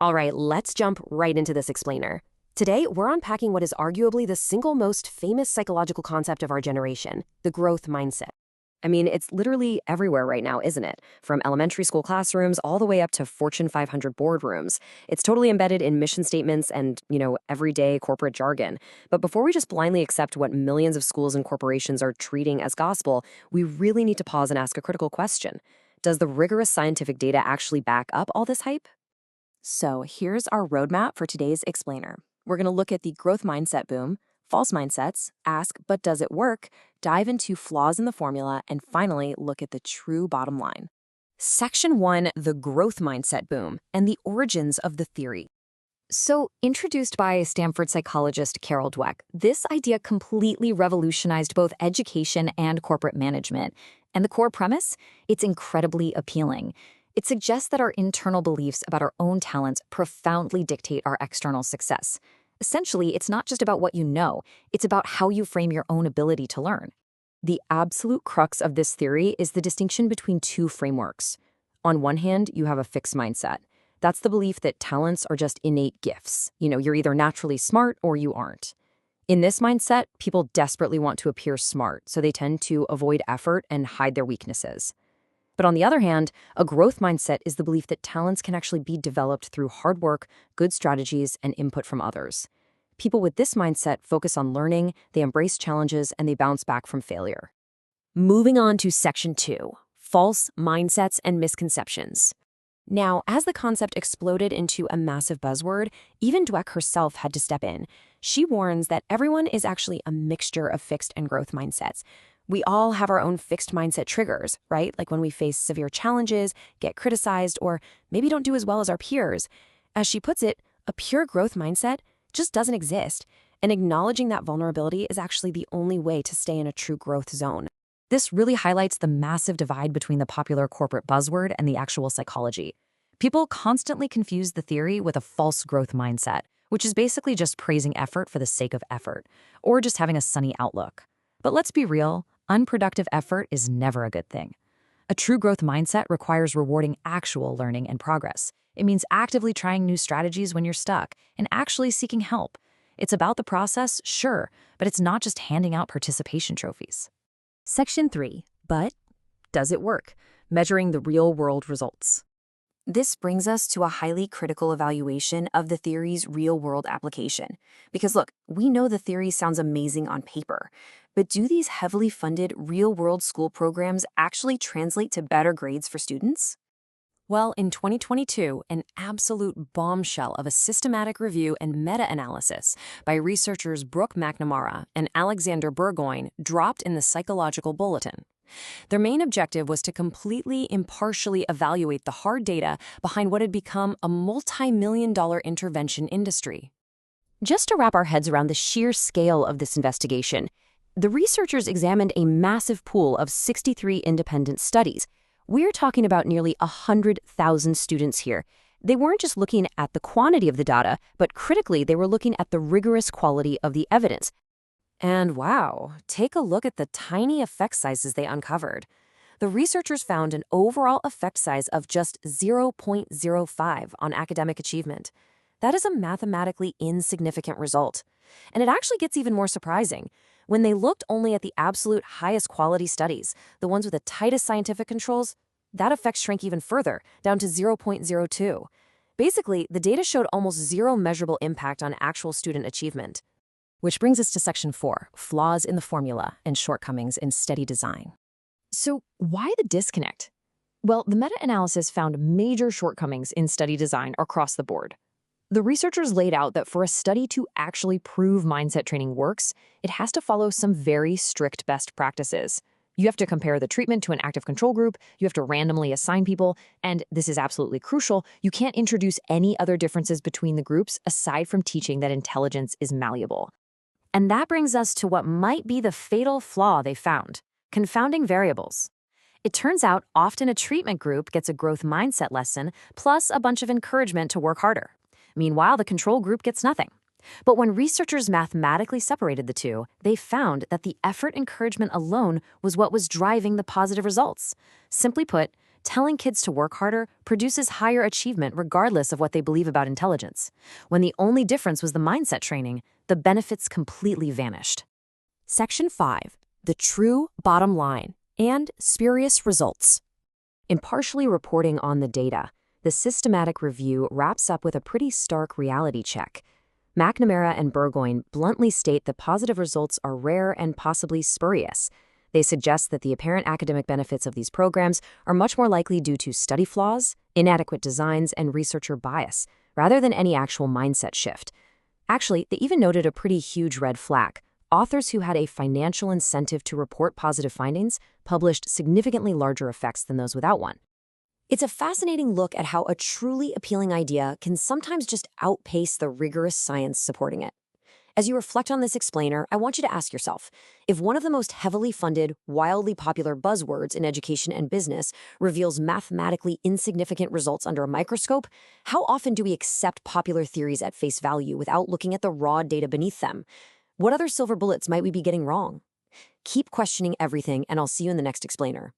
All right, let's jump right into this explainer. Today, we're unpacking what is arguably the single most famous psychological concept of our generation, the growth mindset. I mean, it's literally everywhere right now, isn't it? From elementary school classrooms all the way up to Fortune 500 boardrooms. It's totally embedded in mission statements and, everyday corporate jargon. But before we just blindly accept what millions of schools and corporations are treating as gospel, we really need to pause and ask a critical question. Does the rigorous scientific data actually back up all this hype? So here's our roadmap for today's explainer. We're going to look at the growth mindset boom, false mindsets, ask, but does it work? Dive into flaws in the formula, and finally, look at the true bottom line. Section 1, the growth mindset boom, and the origins of the theory. So, introduced by Stanford psychologist Carol Dweck, this idea completely revolutionized both education and corporate management. And the core premise? It's incredibly appealing. It suggests that our internal beliefs about our own talents profoundly dictate our external success. Essentially, it's not just about what you know, it's about how you frame your own ability to learn. The absolute crux of this theory is the distinction between two frameworks. On one hand, you have a fixed mindset. That's the belief that talents are just innate gifts. You're either naturally smart or you aren't. In this mindset, people desperately want to appear smart, so they tend to avoid effort and hide their weaknesses. But on the other hand, a growth mindset is the belief that talents can actually be developed through hard work, good strategies, and input from others. People with this mindset focus on learning, they embrace challenges, and they bounce back from failure. Moving on to Section 2, false mindsets and misconceptions. Now, as the concept exploded into a massive buzzword, even Dweck herself had to step in. She warns that everyone is actually a mixture of fixed and growth mindsets. We all have our own fixed mindset triggers, right? Like when we face severe challenges, get criticized, or maybe don't do as well as our peers. As she puts it, a pure growth mindset just doesn't exist, and acknowledging that vulnerability is actually the only way to stay in a true growth zone. This really highlights the massive divide between the popular corporate buzzword and the actual psychology. People constantly confuse the theory with a false growth mindset, which is basically just praising effort for the sake of effort, or just having a sunny outlook. But let's be real, unproductive effort is never a good thing. A true growth mindset requires rewarding actual learning and progress. It means actively trying new strategies when you're stuck and actually seeking help. It's about the process, sure, but it's not just handing out participation trophies. Section 3, but does it work? Measuring the real-world results. This brings us to a highly critical evaluation of the theory's real-world application. Because look, we know the theory sounds amazing on paper, but do these heavily funded real-world school programs actually translate to better grades for students? Well, in 2022, an absolute bombshell of a systematic review and meta-analysis by researchers Brooke McNamara and Alexander Burgoyne dropped in the Psychological Bulletin. Their main objective was to completely impartially evaluate the hard data behind what had become a multi-million-dollar intervention industry. Just to wrap our heads around the sheer scale of this investigation, the researchers examined a massive pool of 63 independent studies. We're talking about nearly 100,000 students here. They weren't just looking at the quantity of the data, but critically, they were looking at the rigorous quality of the evidence. And wow, take a look at the tiny effect sizes they uncovered. The researchers found an overall effect size of just 0.05 on academic achievement. That is a mathematically insignificant result. And it actually gets even more surprising. When they looked only at the absolute highest quality studies, the ones with the tightest scientific controls, that effect shrank even further, down to 0.02. Basically, the data showed almost zero measurable impact on actual student achievement. Which brings us to Section 4, flaws in the formula and shortcomings in study design. So why the disconnect? Well, the meta-analysis found major shortcomings in study design across the board. The researchers laid out that for a study to actually prove mindset training works, it has to follow some very strict best practices. You have to compare the treatment to an active control group, you have to randomly assign people, and this is absolutely crucial, you can't introduce any other differences between the groups aside from teaching that intelligence is malleable. And that brings us to what might be the fatal flaw they found: confounding variables. It turns out often a treatment group gets a growth mindset lesson plus a bunch of encouragement to work harder. Meanwhile, the control group gets nothing. But when researchers mathematically separated the two, they found that the effort encouragement alone was what was driving the positive results. Simply put, telling kids to work harder produces higher achievement regardless of what they believe about intelligence. When the only difference was the mindset training, the benefits completely vanished. Section 5. The true bottom line and spurious results. Impartially reporting on the data, the systematic review wraps up with a pretty stark reality check. McNamara and Burgoyne bluntly state that positive results are rare and possibly spurious. They suggest that the apparent academic benefits of these programs are much more likely due to study flaws, inadequate designs, and researcher bias, rather than any actual mindset shift. Actually, they even noted a pretty huge red flag. Authors who had a financial incentive to report positive findings published significantly larger effects than those without one. It's a fascinating look at how a truly appealing idea can sometimes just outpace the rigorous science supporting it. As you reflect on this explainer, I want you to ask yourself, if one of the most heavily funded, wildly popular buzzwords in education and business reveals mathematically insignificant results under a microscope, how often do we accept popular theories at face value without looking at the raw data beneath them? What other silver bullets might we be getting wrong? Keep questioning everything, and I'll see you in the next explainer.